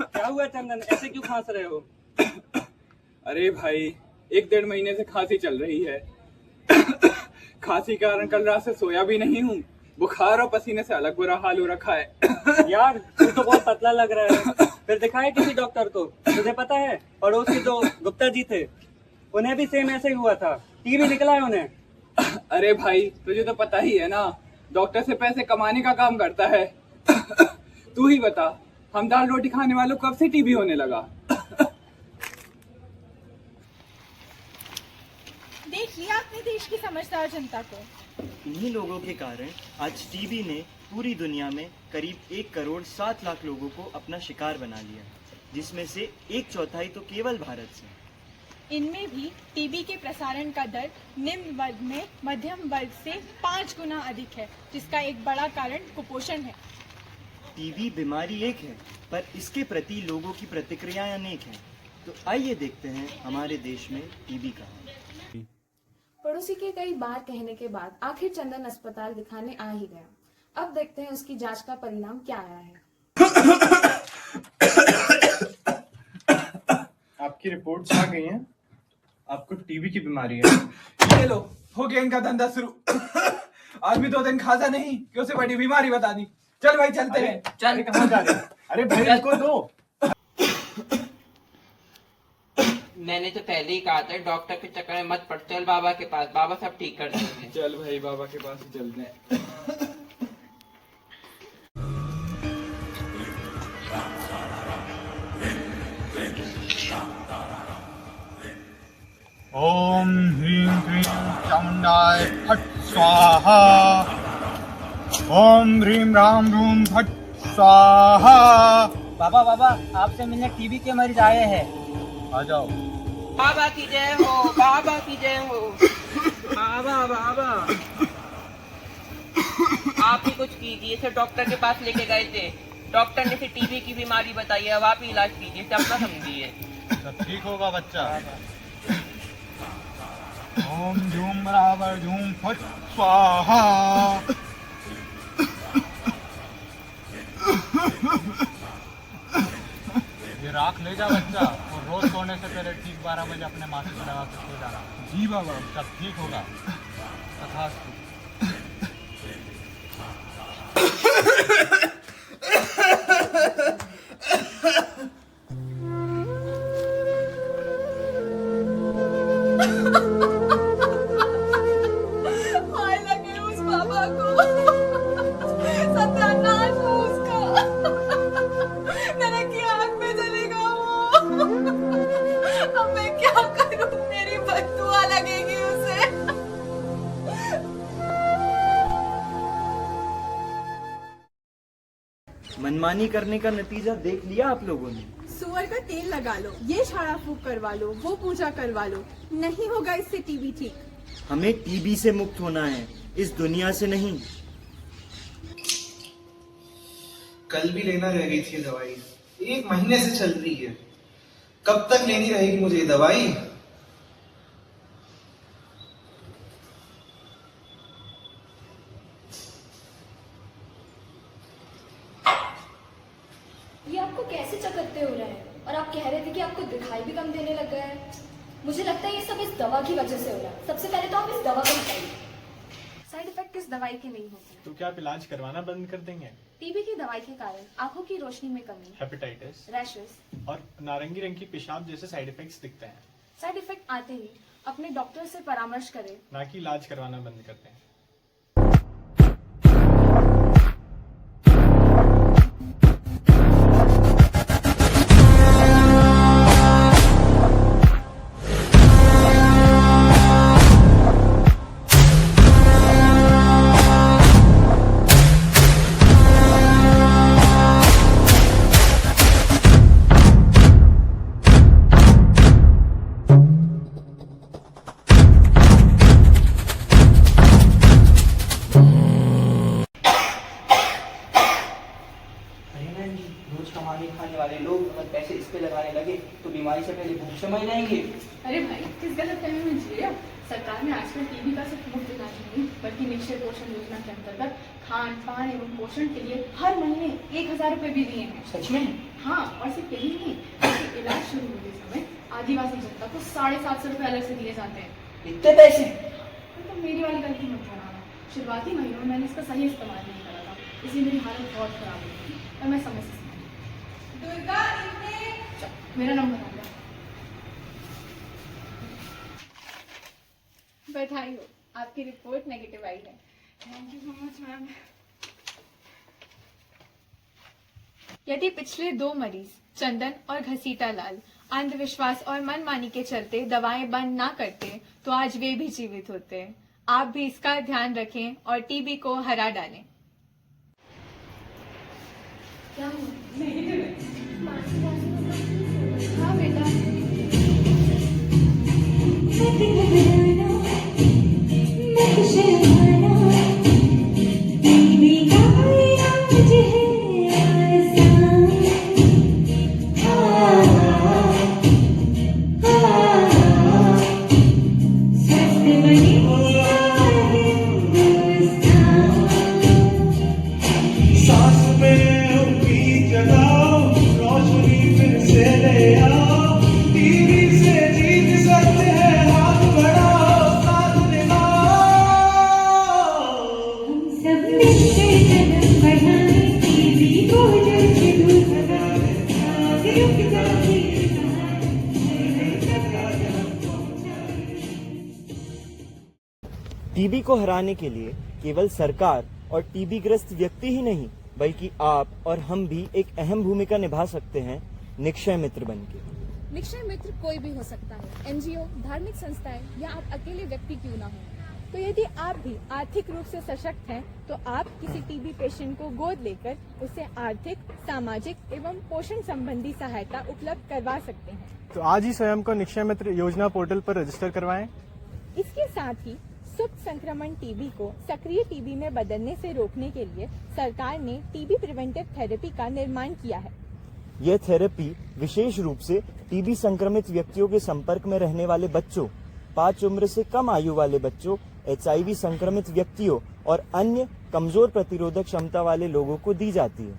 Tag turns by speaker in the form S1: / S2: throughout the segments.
S1: क्या हुआ चंदन, ऐसे क्यों खांस रहे हो?
S2: अरे भाई, 1-1.5 महीने से खांसी चल रही है। खांसी के कारण कल रात से सोया भी नहीं हूँ। बुखार और पसीने से अलग बुरा हाल हो रखा है।
S1: यार तू तो बहुत पतला लग रहा है, फिर दिखाए किसी डॉक्टर को। तुझे पता है पड़ोस के जो गुप्ता जी थे, उन्हें भी सेम ऐसे ही हुआ था, टीबी निकला है उन्हें।
S2: अरे भाई, तुझे तो पता ही है ना, डॉक्टर से पैसे कमाने का काम करता है। तू ही बता, हम दाल रोटी खाने वालों को कब से टीबी होने लगा?
S3: देख लिया अपने देश की समझदार जनता को।
S4: इन्हीं लोगों के कारण आज टीबी ने पूरी दुनिया में करीब 1,07,00,000 लोगों को अपना शिकार बना लिया, जिसमें से 1/4 तो केवल भारत से।
S3: इनमें भी टीबी के प्रसारण का दर निम्न वर्ग में मध्यम वर्ग से 5 गुना अधिक है, जिसका एक बड़ा कारण कुपोषण है।
S4: टीबी बीमारी एक है, पर इसके प्रति लोगों की प्रतिक्रियाएं अनेक हैं। तो आइए देखते हैं हमारे देश में टीबी कहाँ है।
S5: पड़ोसी के कई बार कहने के बाद आखिर चंदन अस्पताल दिखाने आ ही गया। अब देखते हैं उसकी जांच का परिणाम क्या आया है।
S6: आपकी रिपोर्ट्स आ गई हैं। आपको टीबी की बीमारी है।
S2: ये लो, हो गया इनका धंधा शुरू। आदमी 2 दिन खाता नहीं कि उसे बड़ी बीमारी बता दी। चल भाई, चलते हैं।
S6: अरे कहाँ जा रहे हैं? अरे भाई इसको दो।
S7: मैंने तो पहले ही कहा था डॉक्टर के चक्कर में मत पड़, चल बाबा के पास, बाबा सब ठीक कर देंगे।
S2: चल भाई, बाबा के पास ही चलते हैं।
S8: ओम ह्रीं क्लीं चामुंडाय फट स्वाहा। ओम ह्रीं राम रूम फट स्वाहा।
S1: बाबा बाबा, आपसे मिलने टीबी के मरीज आए हैं।
S8: आ जाओ।
S7: बाबा की जय हो, बाबा की जय हो। बाबा बाबा आप ही कुछ कीजिए, इसे डॉक्टर के पास लेके गए थे, डॉक्टर ने इसे टीबी की बीमारी बताई है, अब आप ही इलाज कीजिए, सब ना समझिए।
S8: सब ठीक होगा बच्चा। ओम झूम बराबर झूम फट स्वाहा। ये राख ले जा बच्चा, और रोज सोने से पहले ठीक 12 बजे अपने माथे पर लगा के सो जाना। जी बाबा। सब ठीक होगा। तथास्तु।
S3: हाय लगे उस बाबा को, सत्यानाश हो उसका। नरक की आग में जलेगा वो। अब मैं क्या करूं, मेरी बद्दुआ लगेगी उसे।
S4: मनमानी करने का नतीजा देख लिया आप लोगों ने।
S3: सुअर का तेल लगा लो, ये झाड़ा फूक करवा लो, वो पूजा करवा लो, नहीं होगा इससे टीबी ठीक।
S4: हमें टीबी से मुक्त होना है, इस दुनिया से नहीं।
S6: कल भी लेना रह गई थी दवाई, 1 महीने से चल रही है। कब तक लेनी रहेगी मुझे ये दवाई?
S9: ये आपको कैसे चकत्ते हो रहे हैं? और आप कह रहे थे कि आपको दिखाई भी कम देने लग गया है। मुझे लगता है ये सब इस दवा की वजह से हो रहा है। सबसे पहले तो आप इस दवा को बताइए।
S5: साइड इफेक्ट किस दवाई के नहीं होते?
S6: तो क्या आप इलाज करवाना बंद कर देंगे?
S5: टीबी की दवाई के कारण आंखों की रोशनी में कमी,
S6: हेपेटाइटिस
S5: रैशेस
S6: और नारंगी रंग की पेशाब जैसे साइड इफेक्ट्स दिखते हैं।
S5: साइड इफेक्ट आते ही अपने डॉक्टर से परामर्श करें।
S6: ना कि इलाज करवाना बंद करते हैं।
S7: खाने वाले लोग अगर पैसे इस पे लगाने लगे तो बीमारी से पहले भूख से मर जाएंगे।
S3: अरे भाई, किस गलत फहमी में जी रहे हो? सरकार ने आज जिसमें टीबी का सिर्फ मुफ्त इलाज नहीं बल्कि निश्चय पोषण योजना के अंतर्गत खान पान एवं पोषण के लिए हर महीने 1000 रुपए भी दिए हैं।
S6: सच में?
S3: हाँ, और सिर्फ यही नहीं बल्कि इलाज शुरू होने समय आदिवासी जनता को 750 रुपए अलग से दिए जाते हैं।
S6: इतने पैसे?
S3: तो मेरी वाली गलती मत कराना। शुरुआती महीनों में मैंने इसका सही इस्तेमाल नहीं करा था, इसलिए मेरी हालत बहुत खराब हुई थी और मैं समय से दुर्गा मेरा नंबर आ गया।
S5: बधाई हो, आपकी रिपोर्ट नेगेटिव आई है।
S3: Thank you so much ma'am.
S5: यदि पिछले 2 मरीज चंदन और घसीटा लाल अंधविश्वास और मनमानी के चलते दवाएं बंद ना करते तो आज वे भी जीवित होते। आप भी इसका ध्यान रखें और टीबी को हरा डालें।
S9: क्या हुआ?
S5: हाँ बेटा,
S4: टीबी को हराने के लिए केवल सरकार और टीबी ग्रस्त व्यक्ति ही नहीं बल्कि आप और हम भी एक अहम भूमिका निभा सकते हैं निक्षय मित्र बनके।
S10: निक्षय मित्र कोई भी हो सकता है, एनजीओ, धार्मिक संस्थाएं या आप अकेले व्यक्ति क्यों ना हो।
S5: तो यदि आप भी आर्थिक रूप से सशक्त हैं तो आप किसी टीबी पेशेंट को गोद लेकर उसे आर्थिक, सामाजिक एवं पोषण संबंधी सहायता उपलब्ध करवा सकते हैं।
S11: तो आज ही स्वयं को निक्षय मित्र योजना पोर्टल पर रजिस्टर करवाएं।
S5: इसके साथ ही सुप्त संक्रमण टीबी को सक्रिय टीबी में बदलने से रोकने के लिए सरकार ने टीबी प्रिवेंटिव थेरेपी का निर्माण किया है।
S4: यह थेरेपी विशेष रूप से टीबी संक्रमित व्यक्तियों के संपर्क में रहने वाले बच्चों, 5 उम्र से कम आयु वाले बच्चों, HIV संक्रमित व्यक्तियों और अन्य कमजोर प्रतिरोधक क्षमता वाले लोगों को दी जाती है।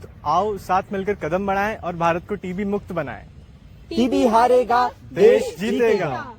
S11: तो आओ साथ मिलकर कदम बढ़ाएं और भारत को टीबी मुक्त बनाएं।
S4: टीबी हारेगा, देश जीतेगा।